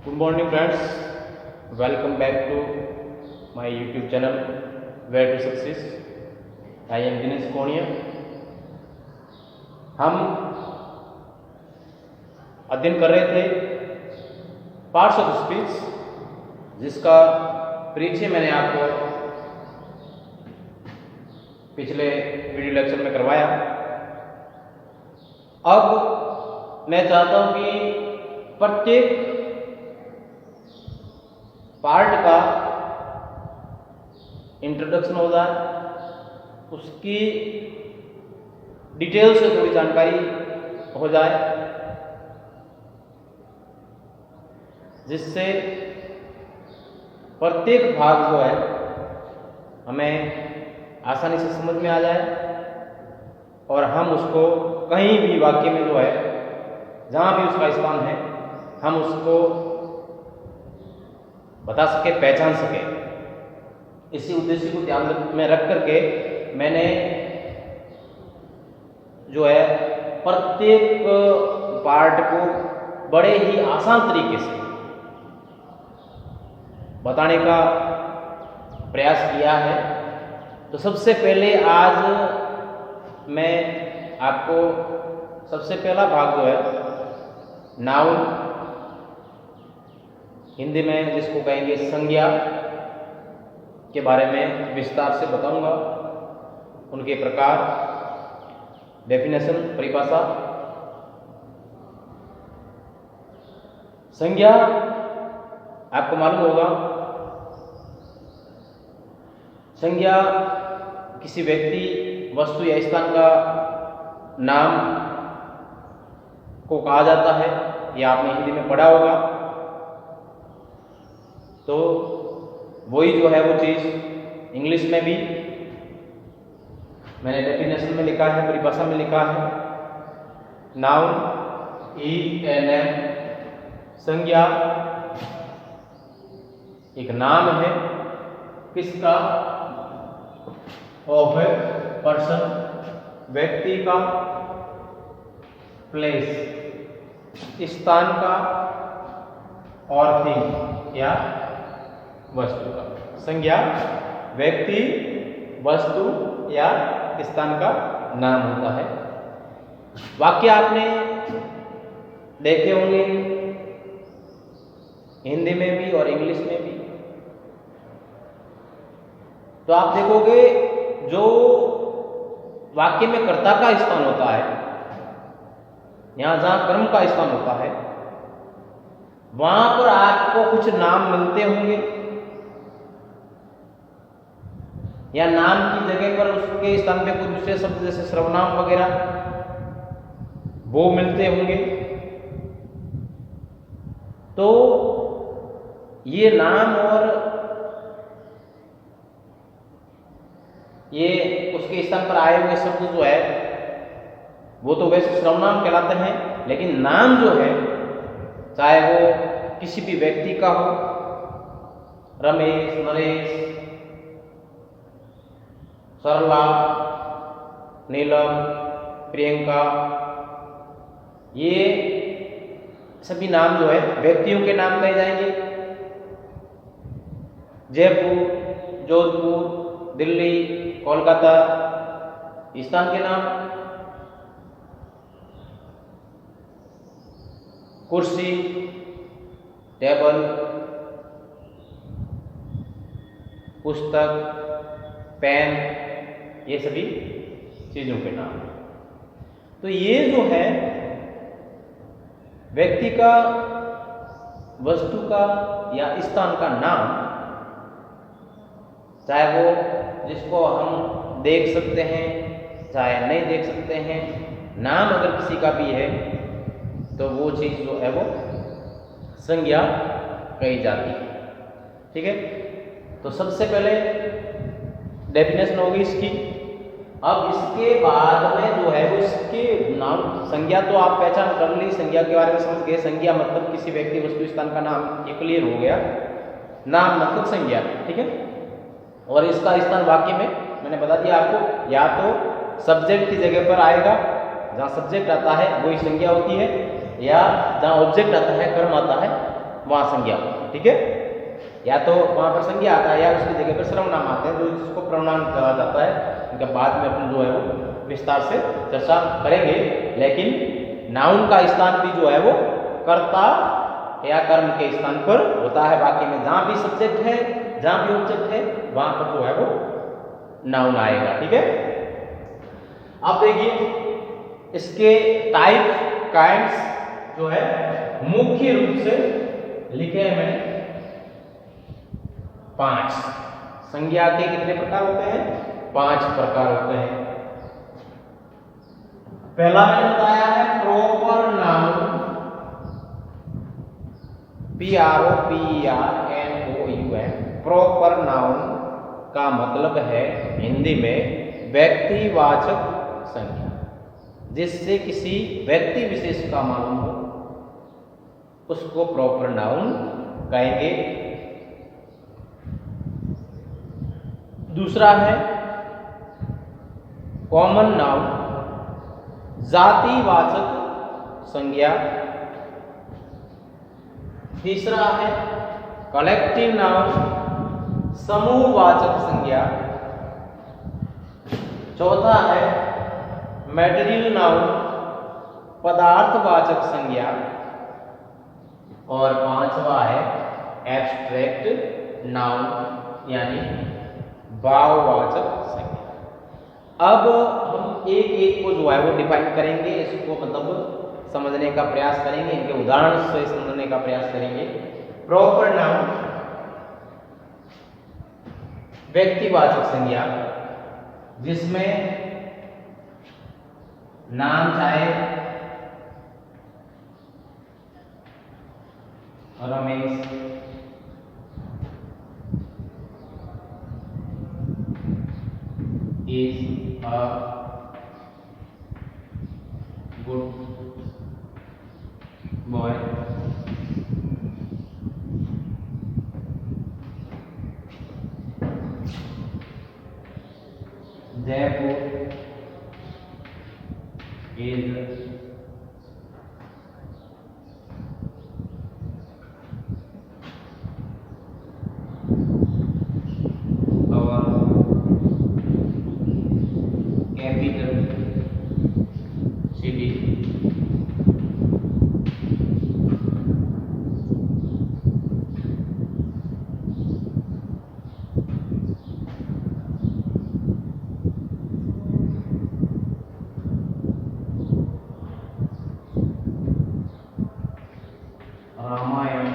Good morning friends, welcome back to my YouTube channel Where to Success. I am Dinesh Konia. हम अध्ययन कर रहे थे parts of speech, जिसका परिचय मैंने आपको पिछले वीडियो लेक्चर में करवाया। अब मैं चाहता हूं कि प्रत्येक पार्ट का इंट्रोडक्शन हो जाए, उसकी डिटेल से थोड़ी जानकारी हो जाए, जिससे प्रत्येक भाग जो है हमें आसानी से समझ में आ जाए और हम उसको कहीं भी वाक्य में जो है जहाँ भी उसका स्थान है हम उसको बता सके, पहचान सके। इसी उद्देश्य को ध्यान में रख करके मैंने जो है प्रत्येक पार्ट को बड़े ही आसान तरीके से बताने का प्रयास किया है। तो सबसे पहले आज मैं आपको सबसे पहला भाग जो है नाउन, हिंदी में जिसको कहेंगे संज्ञा, के बारे में विस्तार से बताऊंगा। उनके प्रकार, डेफिनेशन, परिभाषा। संज्ञा आपको मालूम होगा, संज्ञा किसी व्यक्ति, वस्तु या स्थान का नाम को कहा जाता है। यह आपने हिंदी में पढ़ा होगा। तो वही जो है वो चीज़ इंग्लिश में भी मैंने डेफिनेशन में लिखा है, परिभाषा में लिखा है। नाउन ENM, संज्ञा एक नाम है किसका? ऑफ ए पर्सन, व्यक्ति का। प्लेस, स्थान का। और थिंग या वस्तु का। संज्ञा व्यक्ति, वस्तु या स्थान का नाम होता है। वाक्य आपने देखे होंगे हिंदी में भी और इंग्लिश में भी। तो आप देखोगे जो वाक्य में कर्ता का स्थान होता है, यहां जहां कर्म का स्थान होता है, वहां पर आपको कुछ नाम मिलते होंगे, या नाम की जगह पर उसके स्थान पे कुछ दूसरे शब्द जैसे सर्वनाम वगैरह वो मिलते होंगे। तो ये नाम और ये उसके स्थान पर आए हुए शब्द जो है वो तो वैसे सर्वनाम कहलाते हैं, लेकिन नाम जो है चाहे वो किसी भी व्यक्ति का हो, रमेश, नरेश, सरला, नीलम, प्रियंका, ये सभी नाम जो है व्यक्तियों के नाम कहे जाएंगे। जयपुर, जोधपुर, दिल्ली, कोलकाता, स्थान के नाम। कुर्सी, टेबल, पुस्तक, पेन, ये सभी चीजों के नाम। तो ये जो है व्यक्ति का, वस्तु का या स्थान का नाम, चाहे वो जिसको हम देख सकते हैं चाहे नहीं देख सकते हैं, नाम अगर किसी का भी है तो वो चीज जो है वो संज्ञा कही जाती है। ठीक है, तो सबसे पहले डेफिनेशन होगी इसकी। अब इसके बाद में जो है वो इसके नाम, संज्ञा तो आप पहचान कर ली, संज्ञा के बारे में समझ गए। संज्ञा मतलब किसी व्यक्ति, वस्तु, स्थान का नाम, ये क्लियर हो गया। नाम मतलब संज्ञा, ठीक है। और इसका स्थान वाक्य में मैंने बता दिया आपको, या तो सब्जेक्ट की जगह पर आएगा, जहाँ सब्जेक्ट आता है वही संज्ञा होती है, या जहाँ ऑब्जेक्ट आता है, कर्म आता है, वहां संज्ञा होती है। ठीक है, या तो वहां पर संज्ञा आता है या उसकी जगह पर सर्वनाम आते हैं, जो जिसको प्रोनाउन कहा जाता है। इनका बाद में अपन जो है वो विस्तार से चर्चा करेंगे। लेकिन नाउन का स्थान भी जो है वो कर्ता या कर्म के स्थान पर होता है। बाकी में जहां भी सब्जेक्ट है, जहां भी ऑब्जेक्ट है, वहां पर जो है वो नाउन आएगा। ठीक है, अब देखिए इसके टाइप काइंड्स जो है मुख्य रूप से लिखे हैं मैंने 5। संज्ञा के कितने प्रकार होते हैं? 5 प्रकार होते हैं। पहला मैंने बताया है proper noun, PROPERNOUN। Proper noun का मतलब है हिंदी में व्यक्तिवाचक संज्ञा, जिससे किसी व्यक्ति विशेष का मालूम हो उसको प्रॉपर नाउन कहेंगे। दूसरा है कॉमन नाउन, जातिवाचक संज्ञा। तीसरा है कलेक्टिव नाउन, समूहवाचक संज्ञा। चौथा है मैटेरियल नाउन, पदार्थवाचक संज्ञा। और पांचवा है एब्स्ट्रैक्ट नाउन, यानी भाववाचक संज्ञा। अब हम एक एक को जो है वो डिफाइन करेंगे, इसको मतलब समझने का प्रयास करेंगे, इनके उदाहरण से समझने का प्रयास करेंगे। प्रॉपर नाउन व्यक्तिवाचक संज्ञा, जिसमें नाम चाहे Ramesh, is a good boy, Jaipur is our capital city. Ramayana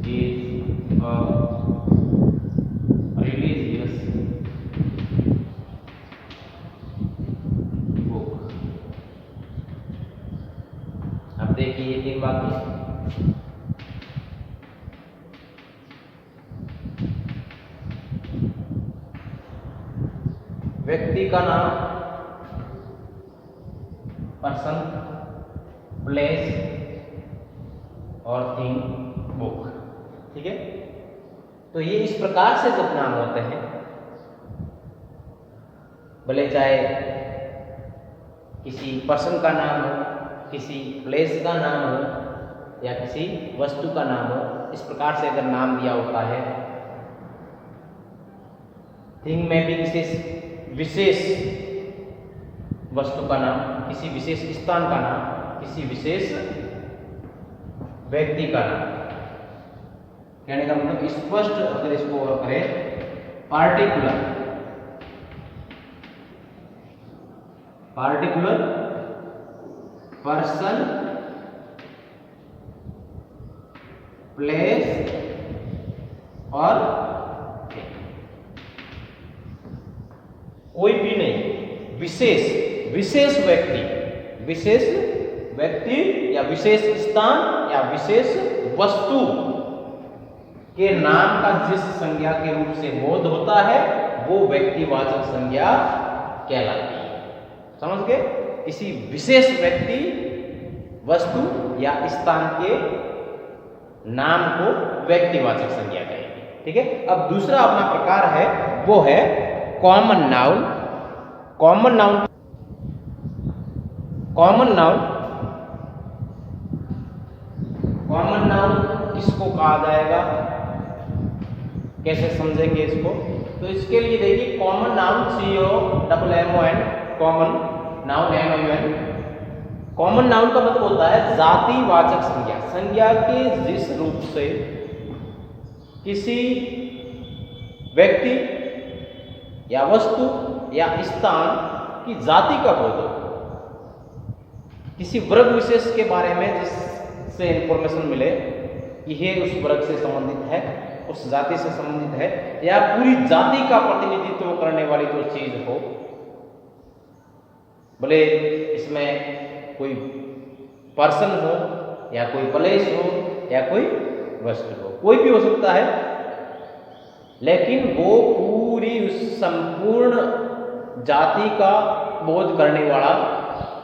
is a religious book। अब देखिए ये 3 वाक्य। व्यक्ति का नाम, पर्सन, प्लेस और थिंग, बुक। ठीक है, तो ये इस प्रकार से जब नाम होते हैं, भले चाहे किसी पर्सन का नाम हो, किसी प्लेस का नाम हो या किसी वस्तु का नाम हो, इस प्रकार से अगर नाम दिया होता है। थिंग में भी विशेष वस्तु का नाम, किसी विशेष स्थान का नाम, किसी विशेष व्यक्ति का नाम। कहने का मतलब स्पष्ट अगर इसको करें, पार्टिकुलर पर्सन, प्लेस और कोई भी नहीं, विशेष व्यक्ति या विशेष स्थान या विशेष वस्तु के नाम का जिस संज्ञा के रूप से बोध होता है वो व्यक्तिवाचक संज्ञा कहलाती है। समझ गए? किसी विशेष व्यक्ति, वस्तु या स्थान के नाम को व्यक्तिवाचक संज्ञा कहेंगे। ठीक है, अब दूसरा अपना प्रकार है वो है common noun. Common noun common noun किसको कहा जाएगा, कैसे समझेंगे इसको? तो इसके लिए देखिए common noun COMMON, common noun NOUN। Common noun का मतलब होता है जातिवाचक संज्ञा, संज्ञा के जिस रूप से किसी व्यक्ति या वस्तु या स्थान की जाति का बोध हो, किसी वर्ग विशेष के बारे में जिससे इंफॉर्मेशन मिले कि ये उस वर्ग से संबंधित है, उस जाति से संबंधित है, या पूरी जाति का प्रतिनिधित्व करने वाली जो चीज हो, भले इसमें कोई पर्सन हो या कोई प्लेस हो या कोई वस्तु हो, कोई भी हो सकता है, लेकिन वो पूरी संपूर्ण जाति का बोध करने वाला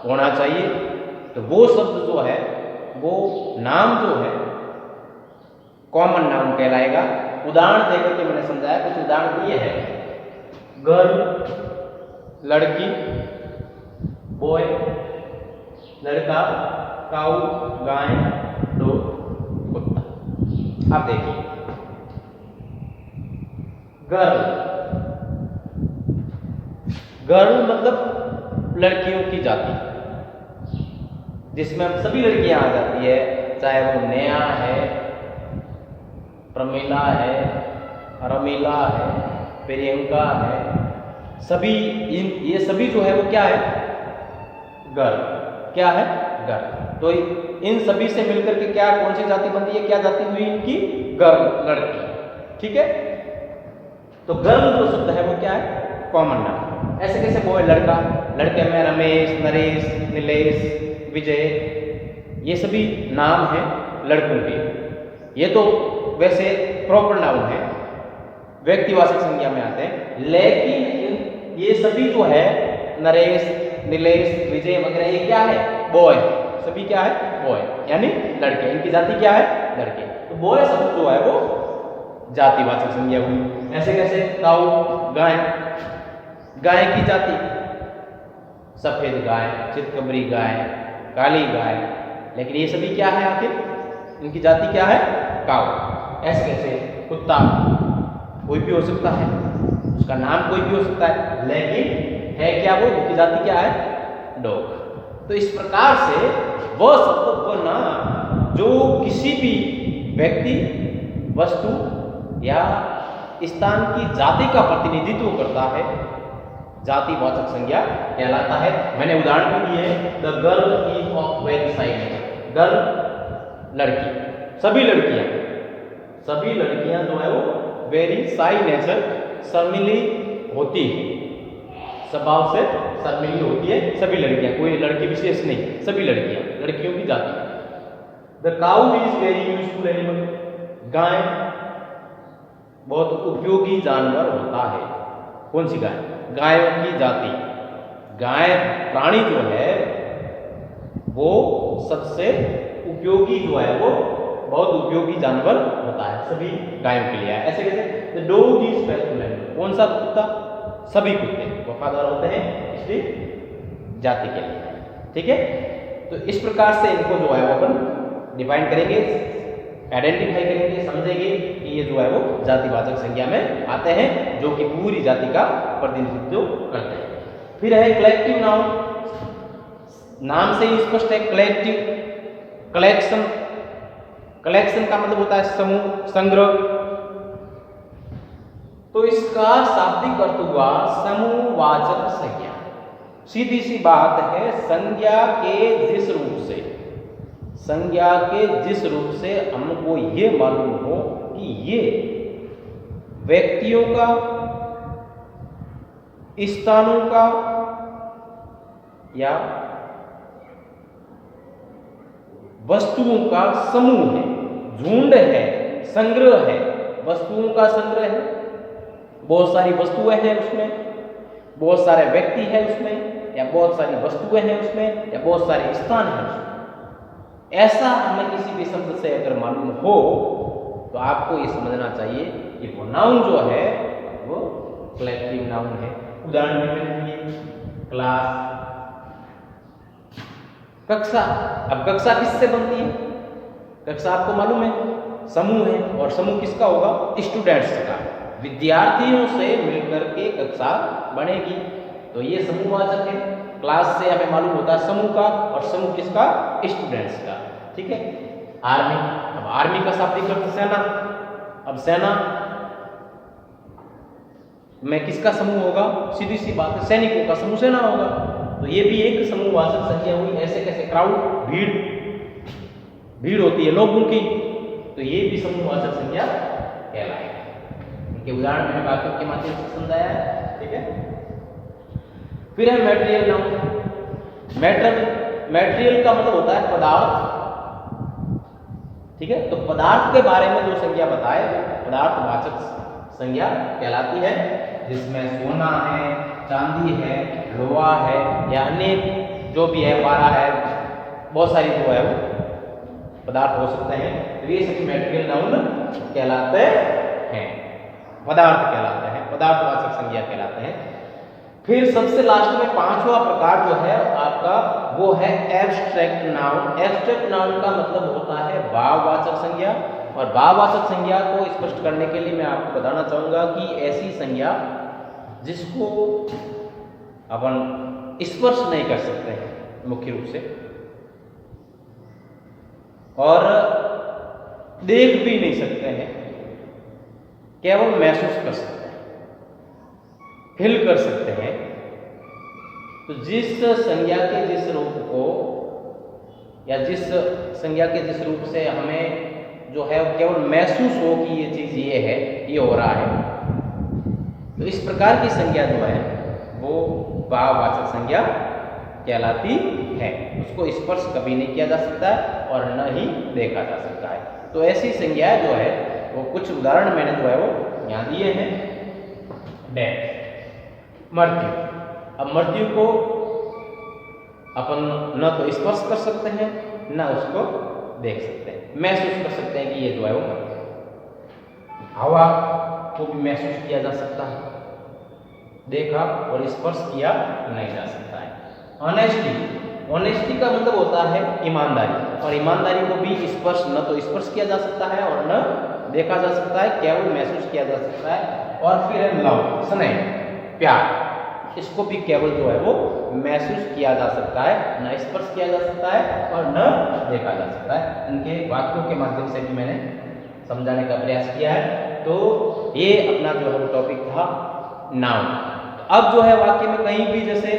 होना चाहिए। तो वो शब्द जो है, वो नाम जो है कॉमन नाउन कहलाएगा। उदाहरण देकर के मैंने समझाया, कुछ उदाहरण ये है, गर्ल लड़की, बॉय लड़का, काऊ गाय, डॉग कुत्ता। अब देखिए गर्ल मतलब लड़कियों की जाति, जिसमें सभी लड़कियां आ जाती है, चाहे वो नेहा है, प्रमीला है, रमीला है, प्रियंका है, सभी ये सभी जो है वो क्या है, गर्ल। क्या है? गर्ल। तो इन सभी से मिलकर के क्या कौन सी जाति बनती है, क्या जाति हुई इनकी? गर्ल, लड़की। ठीक है, तो गर्ल जो शब्द है वो क्या है? Common noun. ऐसे कैसे? बॉय लड़का, लड़के में रमेश, नरेश, नीलेश, विजय, ये सभी नाम हैं लड़कों के। ये तो वैसे प्रॉपर नाउन है, व्यक्तिवाचक संज्ञा में आते हैं, लेकिन ये सभी जो है नरेश, नीलेश, विजय वगैरह, ये क्या है? बॉय। सभी क्या है? बॉय, यानी लड़के। इनकी जाति क्या है? लड़के। तो बॉय शब्द जो है वो जातिवाचक संज्ञा हुई। ऐसे कैसे? काऊ गाय, गाय की जाति सफेद गाय, चितकबरी गाय, काली गाय, लेकिन ये सभी क्या है आखिर? इनकी जाति क्या है? काऊ। ऐसे कैसे? कुत्ता कोई भी हो सकता है, उसका नाम कोई भी हो सकता है, लेकिन है क्या वो? उनकी जाति क्या है? डॉग। तो इस प्रकार से वह शब्द, वह नाम जो किसी भी व्यक्ति, वस्तु या स्थान की जाति का प्रतिनिधित्व करता है, जातिवाचक संज्ञा कहलाता है। मैंने उदाहरण भी दिए, the girl is of very shy nature. Girl लड़की, सभी लड़कियां जो है वो वेरी शाई नेचर, शर्मीली होती है, स्वभाव से शर्मीली होती है सभी लड़कियां, कोई लड़की विशेष नहीं, सभी लड़कियों की जाति। The cow is very useful animal. गाय बहुत उपयोगी जानवर होता है। कौन सी गाय? गायों की जाति। गाय प्राणी जो है वो सबसे उपयोगी जो है, वो बहुत उपयोगी जानवर होता है, सभी गायों के लिए। ऐसे कैसे? The dog is faithful animal. कौन सा कुत्ता? सभी कुत्ते वफादार होते हैं इसलिए जाति के लिए। ठीक है, तो इस प्रकार से इनको जो है वो अपन डिफाइन करेंगे, आइडेंटिफाई करेंगे, समझेंगे कि ये जो है वो जातिवाचक संज्ञा में आते हैं, जो कि पूरी जाति का प्रतिनिधित्व करते हैं। फिर है कलेक्टिव नाउन। नाम से ही स्पष्ट है, कलेक्टिव, कलेक्शन। कलेक्शन का मतलब होता है समूह, संग्रह। तो इसका शाब्दिक अर्थ हुआ समूहवाचक संज्ञा। सीधी सी बात है, संज्ञा के जिस रूप से हमको ये मालूम हो कि ये व्यक्तियों का, स्थानों का या वस्तुओं का समूह है, झुंड है, संग्रह है, वस्तुओं का संग्रह है, बहुत सारी वस्तुएं हैं उसमें, बहुत सारे व्यक्ति हैं उसमें, या बहुत सारी वस्तुएं हैं उसमें, या बहुत सारे स्थान हैं उसमें। ऐसा हमें किसी भी शब्द से अगर मालूम हो तो आपको ये समझना चाहिए कि वो नाउन जो है वो कलेक्टिव नाउन है। उदाहरण में क्लास, कक्षा, अब कक्षा किससे बनती है? कक्षा आपको मालूम है समूह है, और समूह किसका होगा? स्टूडेंट्स का, विद्यार्थियों से मिलकर के कक्षा बनेगी। तो ये समूहवाचक है। क्लास से हमें मालूम होता है समूह का, और समूह किसका? स्टूडेंट्स का। ठीक है। आर्मी, अब आर्मी का शाब्दिक अर्थ सेना। अब सेना में किसका समूह होगा? सीधी सी बात है, सैनिकों का समूह सेना होगा। तो ये भी एक समूहवाचक संज्ञा हुई। ऐसे कैसे? क्राउड, भीड़, भीड़ होती है लोगों की, तो ये भी समूहवाचक संज्ञा कहलाएगी। इनके उदाहरण मैंने वाक्यों के माध्यम से समझाया है। ठीक है। फिर है मैटेरियल नाउन। मैटेरियल का मतलब होता है पदार्थ। ठीक है। तो पदार्थ के बारे में जो संज्ञा बताए पदार्थवाचक संज्ञा कहलाती है, जिसमें सोना है, चांदी है, लोहा है, या अनेक जो भी है, पारा है, बहुत सारी जो है वो पदार्थ हो सकते हैं। तो ये सभी मैटेरियल नाउन कहलाते हैं, पदार्थ कहलाते हैं, पदार्थवाचक संज्ञा कहलाते हैं। फिर सबसे लास्ट में पांचवा प्रकार जो है आपका, वो है एब्स्ट्रैक्ट नाउन। एब्स्ट्रैक्ट नाउन का मतलब होता है भाववाचक संज्ञा। और भाववाचक संज्ञा को स्पष्ट करने के लिए मैं आपको बताना चाहूंगा कि ऐसी संज्ञा जिसको अपन स्पर्श नहीं कर सकते हैं मुख्य रूप से, और देख भी नहीं सकते हैं, केवल महसूस कर सकते हैं, फील कर सकते हैं। तो जिस संज्ञा के जिस रूप को, या जिस संज्ञा के जिस रूप से हमें जो है केवल महसूस हो कि ये चीज ये है, ये हो रहा है, तो इस प्रकार की संज्ञा जो है वो भाववाचक संज्ञा कहलाती है। उसको स्पर्श कभी नहीं किया जा सकता है और न ही देखा जा सकता है। तो ऐसी संज्ञा जो है वो कुछ उदाहरण मैंने जो है वो यहाँ दिए हैं। डेथ, मृत्यु। अब मृत्यु को अपन न तो स्पर्श कर सकते हैं, न उसको देख सकते हैं, महसूस कर सकते हैं कि ये जो है वो। हवा को भी महसूस किया जा सकता है, देखा और स्पर्श किया नहीं जा सकता है। ऑनेस्टी, ऑनेस्टी का मतलब होता है ईमानदारी, और ईमानदारी को भी स्पर्श न तो स्पर्श किया जा सकता है और न देखा जा सकता है, केवल महसूस किया जा सकता है। और फिर है लव, स्नेह, प्यार। इसको भी केवल जो है वो महसूस किया जा सकता है, न स्पर्श किया जा सकता है और न देखा जा सकता है। इनके वाक्यों के माध्यम से भी मैंने समझाने का प्रयास किया है। तो ये अपना जो है वो टॉपिक था नाउन। तो अब जो है वाक्य में कहीं भी, जैसे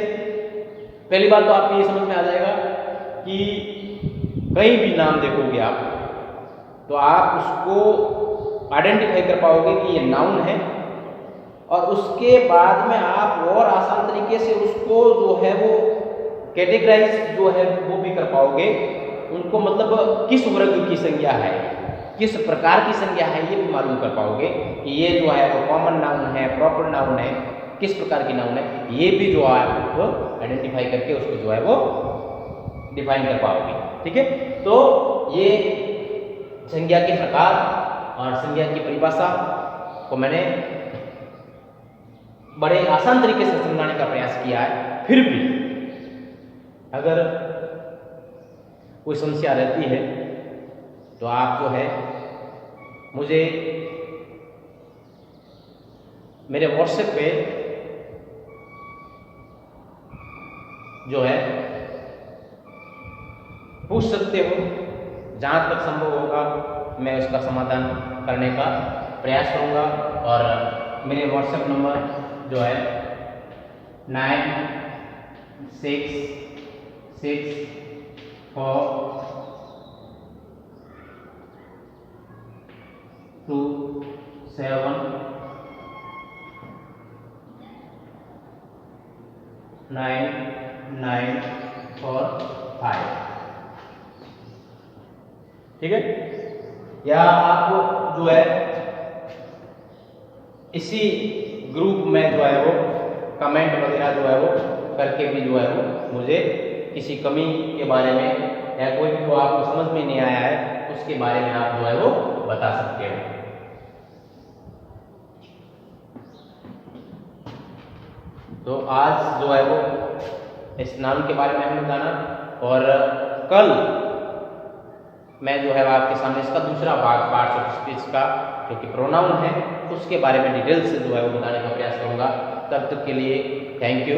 पहली बात तो आपको ये समझ में आ जाएगा कि कहीं भी नाम देखोगे आप, तो आप उसको आइडेंटिफाई कर पाओगे कि ये नाउन है, और उसके बाद में आप और आसान तरीके से उसको जो है वो कैटेगराइज जो है वो भी कर पाओगे। उनको मतलब किस वर्ग की संज्ञा है, किस प्रकार की संज्ञा है, ये भी मालूम कर पाओगे कि ये जो है वो कॉमन नाउन है, प्रॉपर नाउन है, किस प्रकार की नाउन है। ये भी जो है वो आइडेंटिफाई करके उसको जो है वो डिफाइन कर पाओगे। ठीक है। तो ये संज्ञा के प्रकार और संज्ञा की परिभाषा को मैंने बड़े आसान तरीके से समझाने का प्रयास किया है। फिर भी अगर कोई समस्या रहती है तो आप जो है मुझे मेरे व्हाट्सएप पे जो है पूछ सकते हो। जहाँ तक संभव होगा मैं उसका समाधान करने का प्रयास करूँगा। और मेरे व्हाट्सएप नंबर जो है 9664279945। ठीक है। या आप जो है इसी ग्रुप में जो है वो कमेंट वगैरह जो है वो करके भी जो है वो मुझे किसी कमी के बारे में या कोई भी जो आपको समझ में नहीं आया है उसके बारे में आप जो है वो बता सकते हो। तो आज जो है वो इस नाम के बारे में हमने जाना, और कल मैं जो है आपके सामने इसका दूसरा भाग पार्ट्स ऑफ स्पीच का जो कि प्रोनाउन है उसके बारे में डिटेल से जो है वो बताने का प्रयास करूँगा। तब तक के लिए थैंक यू।